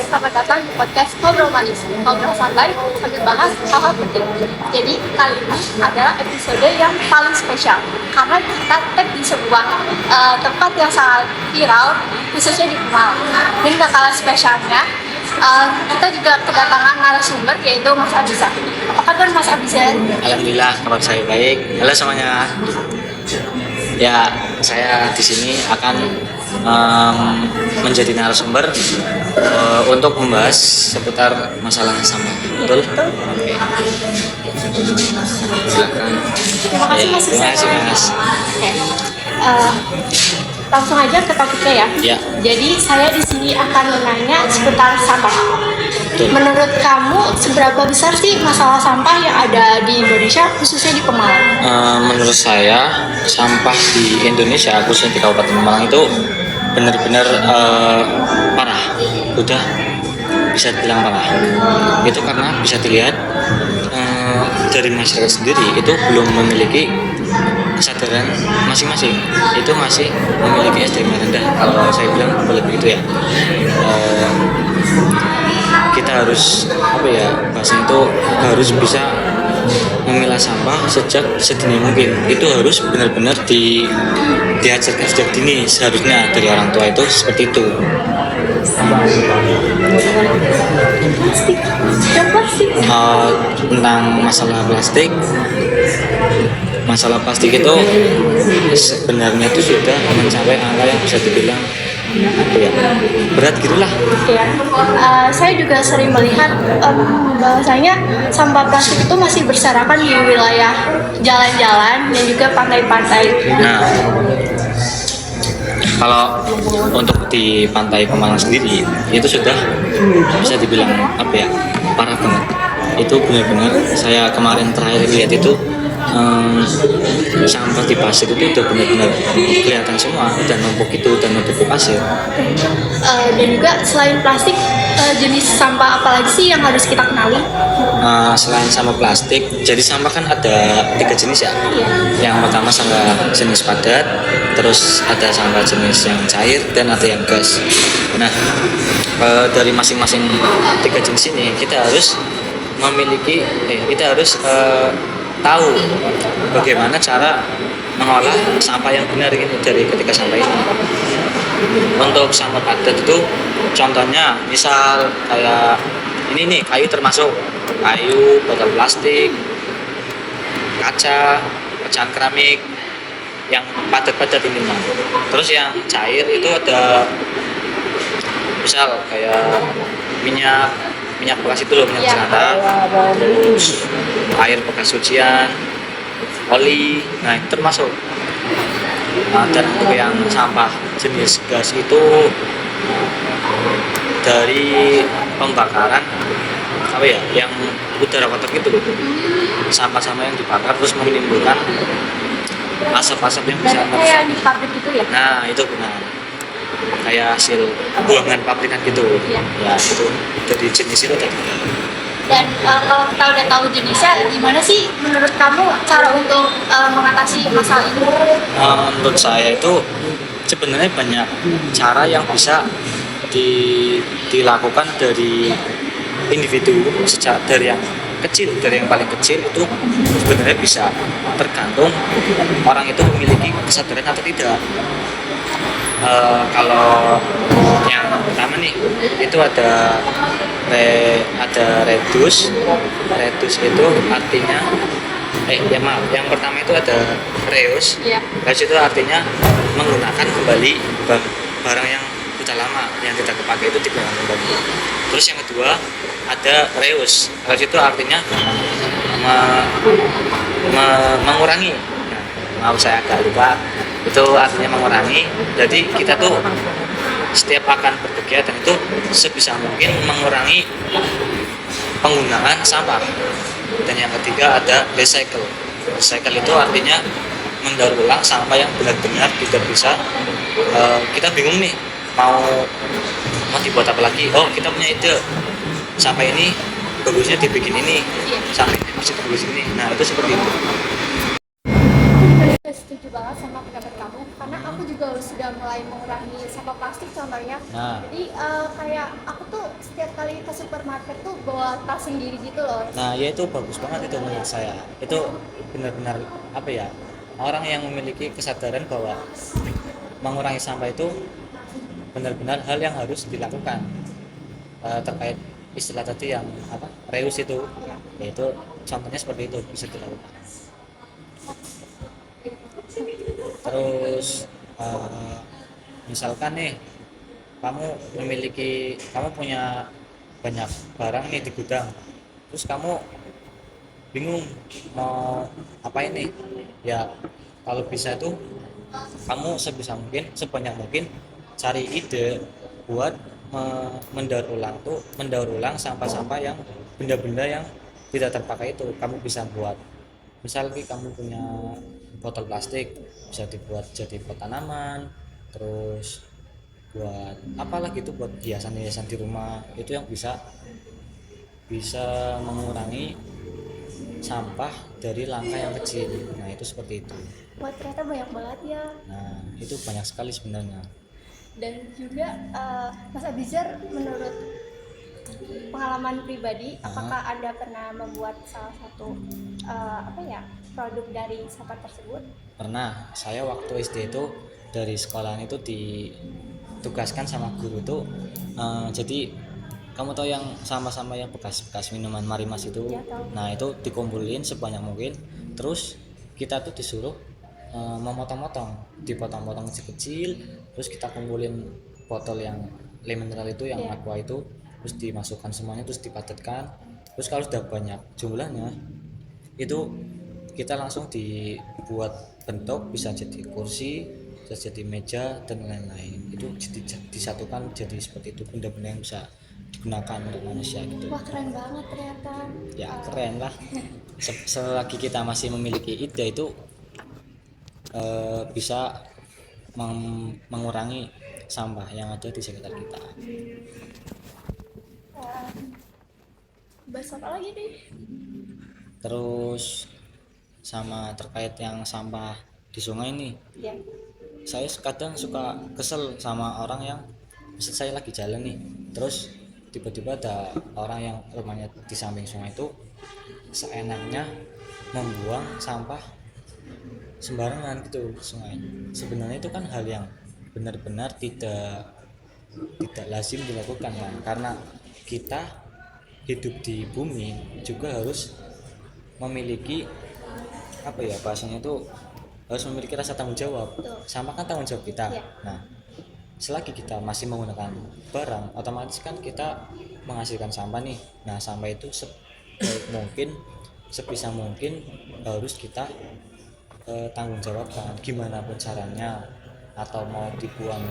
selamat datang di podcast Ngobrol Manis. Ngobrol santai sambil bahas hal-hal penting. Jadi kali ini adalah episode yang paling spesial karena kita tag di sebuah tempat yang sangat viral, khususnya di Kemalang. Dan gak kalah spesialnya, kita juga kedatangan narasumber yaitu Mas Abizar. Apa kabar Mas Abizar? Alhamdulillah, kabar saya baik. Halo semuanya. Ya, saya di sini akan menjadi narasumber untuk membahas seputar masalah sampah. Betul? Oke. Silakan. Terima kasih Mas Terima kasih Mas. Oke. Langsung aja ke topiknya ya. Ya. Jadi saya di sini akan menanya seputar sampah. Betul. Menurut kamu seberapa besar sih masalah sampah yang ada di Indonesia khususnya di Pemalang? Menurut saya sampah di Indonesia khususnya di Kabupaten Malang itu benar-benar parah. Udah bisa dibilang parah. Itu karena bisa dilihat dari masyarakat sendiri itu belum memiliki kesadaran masing-masing, itu masih memiliki SDM rendah kalau saya bilang boleh begitu ya. Kita harus bahasanya itu harus bisa memilah sampah sejak sedini mungkin. Itu harus benar-benar diajarkan sejak dini, seharusnya dari orang tua itu seperti itu. Tentang masalah plastik itu sebenarnya itu sudah mencapai angka yang bisa dibilang berat gitulah. Ya, saya juga sering melihat bahwasanya sampah plastik itu masih berserakan di wilayah jalan-jalan dan juga pantai-pantai. Nah, kalau untuk di pantai Pemalang sendiri itu sudah bisa dibilang parah banget. Itu benar-benar saya kemarin terakhir lihat itu sampah di pasir itu udah benar-benar kelihatan semua dan numpuk pasir. Dan juga selain plastik, jenis sampah apa lagi sih yang harus kita kenali? Selain sampah plastik, jadi sampah kan ada 3 jenis ya. Yang pertama sampah jenis padat, terus ada sampah jenis yang cair, dan ada yang gas. Nah, dari masing-masing 3 jenis ini kita harus memiliki, tahu bagaimana cara mengolah sampah yang benar ini dari ketika sampah ini. Untuk sampah padat itu contohnya misal kayak ini nih, kayu termasuk kayu, botol plastik, kaca, pecahan keramik yang padat-padat ini mah. Terus yang cair itu ada misal kayak minyak bekas itu loh, minyak jelantah, terus air bekas cucian, oli, nah itu termasuk. Dan untuk yang sampah jenis gas itu dari pembakaran yang udara kotor gitu loh, sampah-sampah yang dibakar terus menimbulkan asap-asap yang bisa kayak di pabrik gitu ya? Nah itu benar, kayak hasil buangan pabrikan gitu. Ya itu dari jenis itu tadi. Dan kalau kita udah tahu jenisnya, gimana sih menurut kamu cara untuk mengatasi masalah ini? Menurut saya itu sebenarnya banyak cara yang bisa dilakukan dari individu, dari yang kecil, dari yang paling kecil itu sebenarnya bisa tergantung orang itu memiliki kesadaran atau tidak. Kalau yang pertama nih itu ada reduce itu artinya yang pertama itu ada reuse. Reuse itu artinya menggunakan kembali barang yang sudah lama yang tidak dipakai itu digunakan kembali. Terus yang kedua ada reuse itu artinya mengurangi. Maaf saya agak lupa, itu artinya mengurangi. Jadi kita tuh setiap akan berkegiatan itu sebisa mungkin mengurangi penggunaan sampah. Dan yang ketiga ada recycle itu artinya mendaur ulang sampah yang benar-benar tidak bisa kita bingung nih mau dibuat apa lagi. Kita punya ide, sampah ini bagusnya dibikin ini, sampah ini bisa dibikin ini. Nah itu seperti itu. Setuju banget sama pendapat kamu karena aku juga sudah mulai mengurangi sampah plastik contohnya. Nah, Jadi kayak aku tuh setiap kali ke supermarket tuh bawa tas sendiri gitu loh. nah ya itu bagus banget itu menurut saya. Itu benar-benar apa ya? Orang yang memiliki kesadaran bahwa mengurangi sampah itu benar-benar hal yang harus dilakukan. Terkait istilah tadi yang apa? Reus itu, yaitu contohnya seperti itu bisa dilakukan. Terus misalkan nih kamu punya banyak barang nih di gudang, terus kamu bingung mau apa ini ya, kalau bisa tuh kamu sebisa mungkin sebanyak mungkin cari ide buat mendaur ulang sampah-sampah yang benda-benda yang tidak terpakai itu kamu bisa buat. Misalnya kamu punya botol plastik, bisa dibuat jadi pot tanaman, terus buat apalah gitu, buat hiasan-hiasan di rumah, itu yang bisa bisa mengurangi sampah dari langkah yang kecil. Nah itu seperti itu. Wah ternyata banyak banget ya. Nah itu banyak sekali sebenarnya. Dan juga Mas Abizar, menurut pengalaman pribadi, apakah Anda pernah membuat salah satu apa ya produk dari sampah tersebut? Pernah, saya waktu SD itu dari sekolahan itu ditugaskan sama guru tuh, jadi kamu tahu yang sama-sama yang bekas-bekas minuman Marimas itu, Ya, tahu. nah itu dikumpulin sebanyak mungkin, terus kita tuh disuruh memotong-motong, dipotong-potong kecil-kecil, terus kita kumpulin botol yang le mineral itu yang Iya. aqua itu, terus dimasukkan semuanya, terus dipadatkan, terus kalau sudah banyak jumlahnya itu kita langsung dibuat bentuk, bisa jadi kursi, bisa jadi meja dan lain-lain, itu disatukan jadi seperti itu, benda-benda yang bisa digunakan untuk manusia gitu. Wah keren banget ternyata. Ya keren lah. Selagi kita masih memiliki ide itu bisa mengurangi sampah yang ada di sekitar kita. Bahas apa lagi deh? Terus sama terkait yang sampah di sungai ini, Ya. saya kadang suka kesel sama orang yang, misal saya lagi jalan nih, terus tiba-tiba ada orang yang rumahnya di samping sungai itu seenaknya membuang sampah sembarangan gitu di sungai. Sebenarnya itu kan hal yang benar-benar tidak lazim dilakukan kan, karena kita hidup di bumi juga harus memiliki apa ya bahasanya itu, harus memiliki rasa tanggung jawab. Betul. Sama kan tanggung jawab kita. Iya. Nah, selagi kita masih menggunakan barang, otomatis kan kita menghasilkan sampah nih. Nah, sampah itu mungkin sebisa mungkin harus kita tanggung jawabkan gimana pun caranya, atau mau dibuang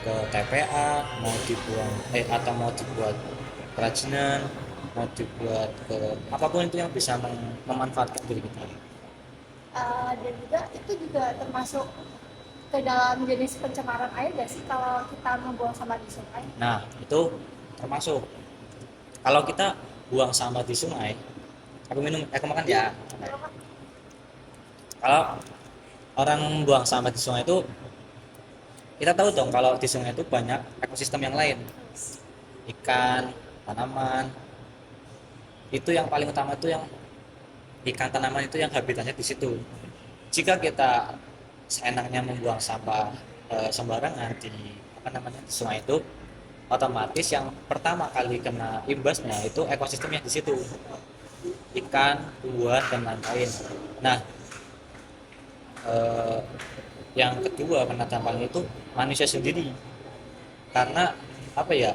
ke TPA, mau dibuang atau mau dibuat kerajinan, mau dibuat ke apapun itu yang bisa memanfaatkan diri kita. Dan juga itu juga termasuk ke dalam jenis pencemaran air gak sih kalau kita membuang sampah di sungai? Nah, itu termasuk. Kalau kita buang sampah di sungai, aku makan ya. Kalau orang buang sampah di sungai itu, kita tahu dong kalau di sungai itu banyak ekosistem yang lain, ikan, tanaman. Itu yang paling utama itu yang ikan, tanaman itu yang habitatnya di situ. Jika kita seenaknya membuang sampah sembarangan di di sungai itu, otomatis yang pertama kali kena imbasnya itu ekosistem yang di situ, ikan, tumbuhan dan lain-lain. Nah, yang kedua kena dampaknya itu manusia sendiri, karena apa ya,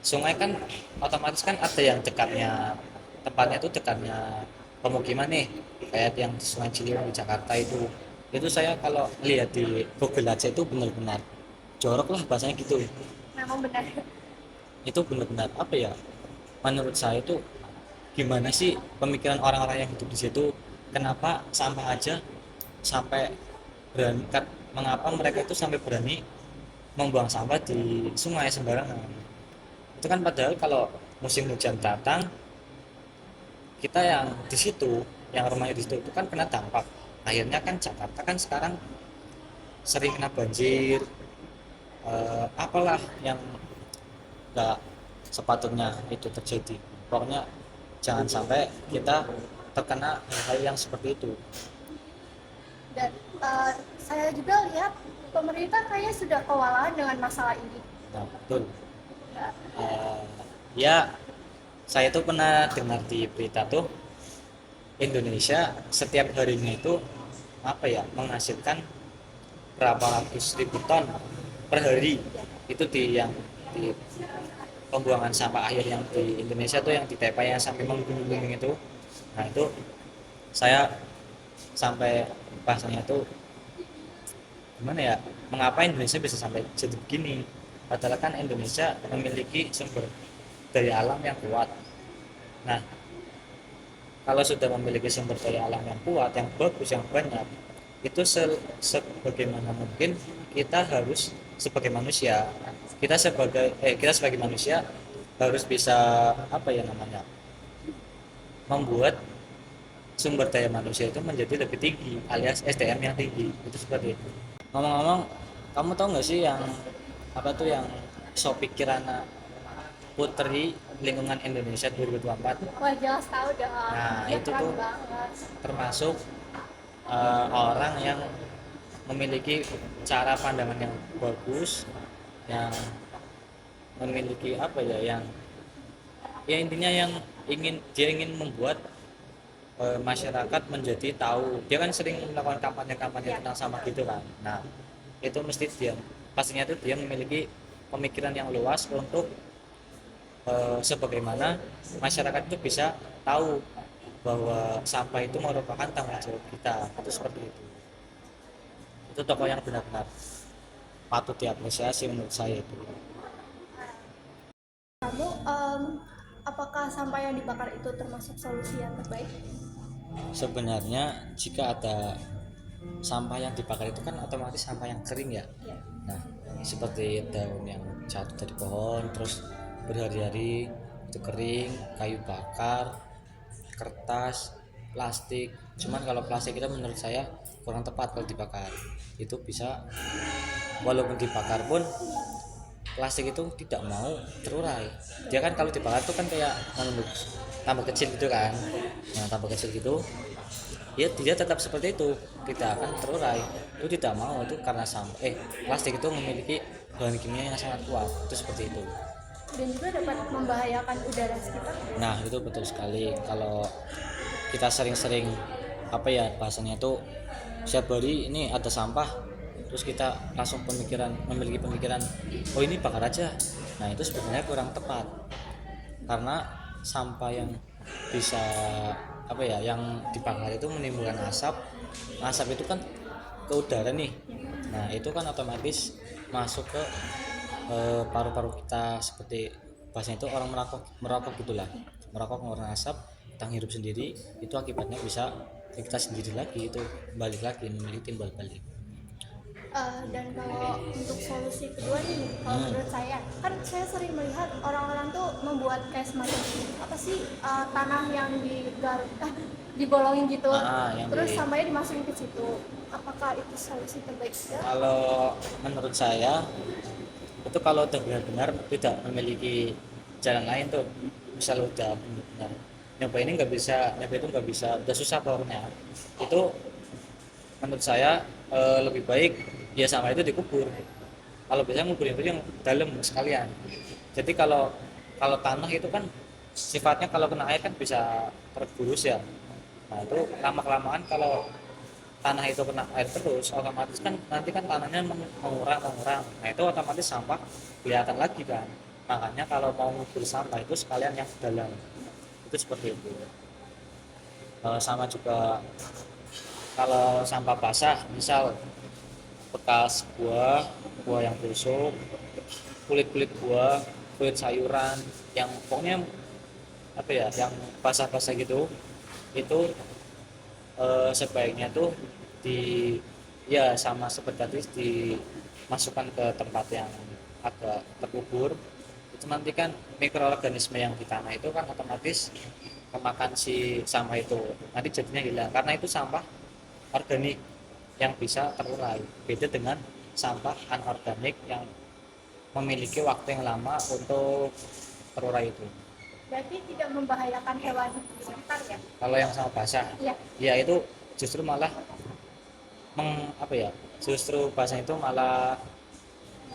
sungai kan otomatis kan ada yang dekatnya, tempatnya itu dekatnya pemukiman nih, kayak yang di Sungai Ciliwung di Jakarta itu saya kalau lihat di Google aja itu benar-benar jorok lah bahasanya gitu. Memang benar. Itu benar-benar apa ya, menurut saya itu gimana sih pemikiran orang-orang yang hidup di situ, kenapa sampah aja sampai berani, mengapa mereka itu sampai berani membuang sampah di sungai sembarangan. Itu kan padahal kalau musim hujan datang, kita yang di situ, yang rumahnya di situ itu kan kena dampak. akhirnya kan Jakarta kan sekarang sering kena banjir, apalah yang nggak sepatutnya itu terjadi. Pokoknya jangan sampai kita terkena hal yang seperti itu. Dan saya juga lihat pemerintah kayaknya sudah kewalahan dengan masalah ini. Nah, betul. Ya. Eh, ya, saya tuh pernah dengar di berita tuh Indonesia setiap harinya itu apa ya menghasilkan berapa ratus ribu ton per hari itu di pembuangan sampah akhir yang di Indonesia tuh yang di TPA yang sampai menggunung-gunung itu. Nah itu saya sampai bahasanya tuh gimana ya, mengapa Indonesia bisa sampai jadi begini, padahal kan Indonesia memiliki sumber daya alam yang kuat. Nah kalau sudah memiliki sumber daya alam yang kuat, yang bagus, yang banyak, itu sebagaimana mungkin kita harus sebagai manusia, kita sebagai manusia harus bisa apa ya namanya, membuat sumber daya manusia itu menjadi lebih tinggi alias SDM yang tinggi, itu seperti itu. Ngomong-ngomong, kamu tahu nggak sih yang apa tuh yang Shopee Kirana Putri Lingkungan Indonesia 2024? Wah jelas tahu dong. Nah Dia itu keren tuh banget. termasuk orang yang memiliki cara pandangan yang bagus, yang memiliki apa ya, yang ya intinya yang ingin membuat masyarakat menjadi tahu. Dia kan sering melakukan kampanye-kampanye tentang sampah gitu kan. Nah itu mesti dia pastinya itu dia memiliki pemikiran yang luas untuk sebagaimana masyarakat itu bisa tahu bahwa sampah itu merupakan tanggung jawab kita, itu seperti itu tokoh yang benar-benar patut diapresiasi menurut saya itu. Kamu apakah sampah yang dibakar itu termasuk solusi yang terbaik? Sebenarnya jika ada sampah yang dibakar itu kan otomatis sampah yang kering ya. Ya. Nah seperti daun yang jatuh dari pohon terus berhari-hari itu kering, kayu bakar, kertas, plastik. Cuman kalau plastik itu menurut saya kurang tepat kalau dibakar. Itu bisa, walaupun dibakar pun plastik itu tidak mau terurai. Dia kan kalau dibakar itu kan kayak tambah kecil gitu kan. Nah tambah kecil gitu, ya dia tetap seperti itu, tidak akan terurai. Itu tidak mau, itu karena plastik itu memiliki bahan kimia yang sangat kuat, itu seperti itu. Dan juga dapat membahayakan udara sekitar. Nah itu betul sekali. Kalau kita sering-sering apa ya bahasanya itu setiap hari ini ada sampah, terus kita langsung memiliki pemikiran oh ini bakar aja. Nah itu sebenarnya kurang tepat, karena sampah yang bisa apa ya yang dibakar itu menimbulkan asap itu kan ke udara nih. Nah itu kan otomatis masuk ke paru-paru kita, seperti bahasanya itu orang merokok gitulah, merokok mengeluarkan asap, kita hirup sendiri, itu akibatnya bisa kita sendiri lagi, itu balik lagi memiliki timbal balik. Dan kalau untuk solusi kedua nih, kalau menurut saya, kan saya sering melihat orang-orang tuh membuat kayak semacam apa sih tanah yang dibolongin gitu, terus sampahnya dimasukin ke situ. Apakah itu solusi terbaik juga? Kalau menurut saya itu kalau udah benar-benar tidak memiliki jalan lain tuh, misal udah benar nyoba itu nggak bisa, udah susah pokoknya, itu menurut saya lebih baik ya sama itu dikubur. Kalau bisa nguburin itu yang dalam sekalian. Jadi kalau tanah itu kan sifatnya kalau kena air kan bisa tergerus ya. Nah itu lama kelamaan kalau tanah itu kena air terus, otomatis kan nanti kan tanahnya mengurang. Nah itu otomatis sampah kelihatan lagi kan. Makanya kalau mau ngubur sampah itu sekalian yang dalam, itu seperti itu. Sama juga kalau sampah basah, misal bekas buah yang busuk, kulit buah, kulit sayuran, yang pokoknya apa ya, yang basah-basah gitu, itu sebaiknya tuh ya sama seperti tadi dimasukkan ke tempat yang agak terkubur. Itu nanti kan mikroorganisme yang di tanah itu kan otomatis kemakan si sampah itu, nanti jadinya hilang karena itu sampah organik yang bisa terurai. Beda dengan sampah anorganik yang memiliki waktu yang lama untuk terurai itu. Berarti tidak membahayakan hewan sekitar ya? Kalau yang sama basah, Iya. ya itu justru malah apa ya? Justru basah itu malah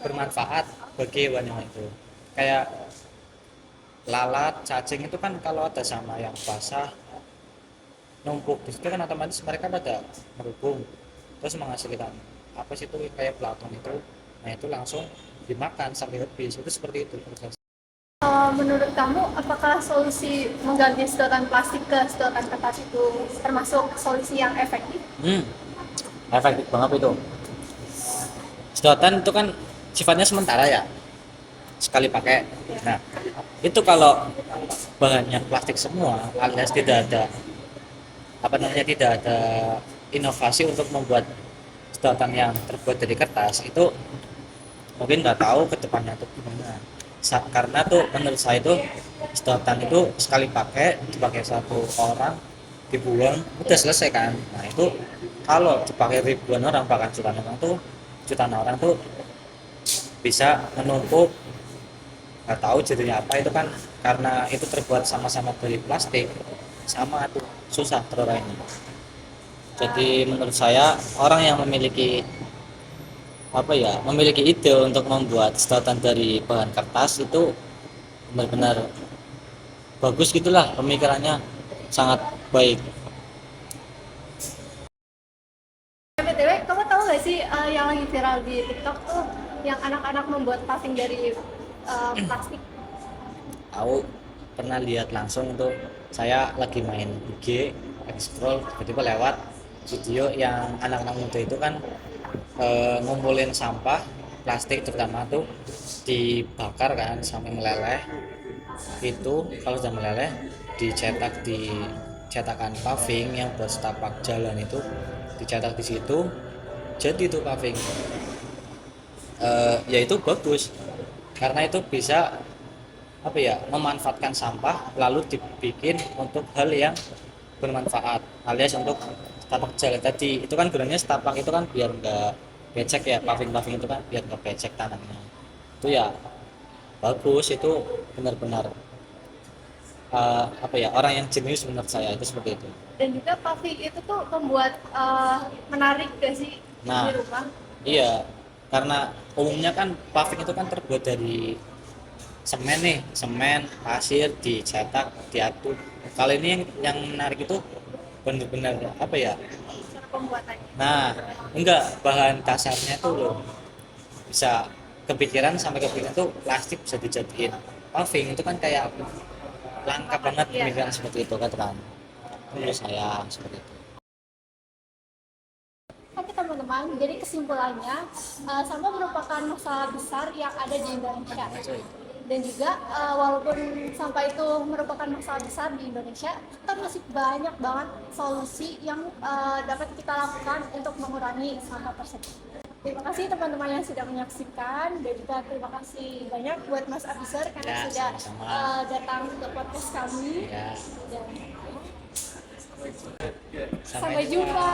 bermanfaat bagi hewan yang itu. Kayak lalat, cacing itu kan kalau ada sama yang basah numpuk di situ kan otomatis mereka pada merubung terus menghasilkan apa sih itu kayak plankton itu. Nah itu langsung dimakan sampai habis. Itu seperti itu proses. Menurut kamu, apakah solusi mengganti sedotan plastik ke sedotan kertas itu termasuk solusi yang efektif? Efektif banget itu. Sedotan itu kan sifatnya sementara ya, sekali pakai. Nah itu kalau bahannya plastik semua alias tidak ada apa namanya, tidak ada inovasi untuk membuat sedotan yang terbuat dari kertas, itu mungkin nggak tahu ke depannya tuh gimana. Karena tuh menurut saya itu sedotan itu sekali pakai dipakai satu orang dibuang udah selesai kan. Nah itu kalau dipakai ribuan orang bahkan jutaan orang tuh bisa menumpuk, nggak tahu jadinya apa itu kan, karena itu terbuat sama-sama dari plastik sama tuh susah terurainya. Jadi menurut saya orang yang memiliki memiliki ide untuk membuat sedotan dari bahan kertas itu benar-benar bagus gitulah, pemikirannya sangat baik. BTW, kamu tahu nggak sih yang lagi viral di TikTok tuh yang anak-anak membuat paving dari plastik? Tahu, pernah lihat langsung itu. Saya lagi main IG, lagi scroll, tiba-tiba lewat video yang anak-anak muda itu kan ngumpulin sampah plastik terutama tuh dibakar kan sampai meleleh. Itu kalau sudah meleleh dicetak di cetakan paving yang buat setapak jalan itu, dicetak di situ jadi itu paving. Ya itu bagus karena itu bisa memanfaatkan sampah lalu dibikin untuk hal yang bermanfaat alias untuk setapak jalan tadi. Itu kan gunanya setapak itu kan biar nggak becek ya, paving itu kan biar nggak becek tanahnya. Itu ya bagus, itu benar-benar orang yang jenius menurut saya itu seperti itu. Dan juga paving itu tuh membuat menarik gak sih Nah, di rumah? iya, karena umumnya kan paving itu kan terbuat dari semen, pasir, dicetak, diaduk. Kali ini yang menarik itu benar-benar Cara pembuatannya. Nah, enggak, bahan dasarnya tuh loh bisa kepikiran tuh plastik bisa dijadiin paving. Itu kan kayak langka banget pemikiran seperti itu kan. Menurut saya seperti itu. Oke teman-teman, jadi kesimpulannya sampah merupakan masalah besar yang ada di Indonesia. Dan juga walaupun sampah itu merupakan masalah besar di Indonesia, tetap masih banyak banget solusi yang dapat kita lakukan untuk mengurangi sampah tersebut. Terima kasih teman-teman yang sudah menyaksikan, dan juga terima kasih banyak buat Mas Abisar karena sudah datang ke podcast kami. Ya. Dan sampai jumpa.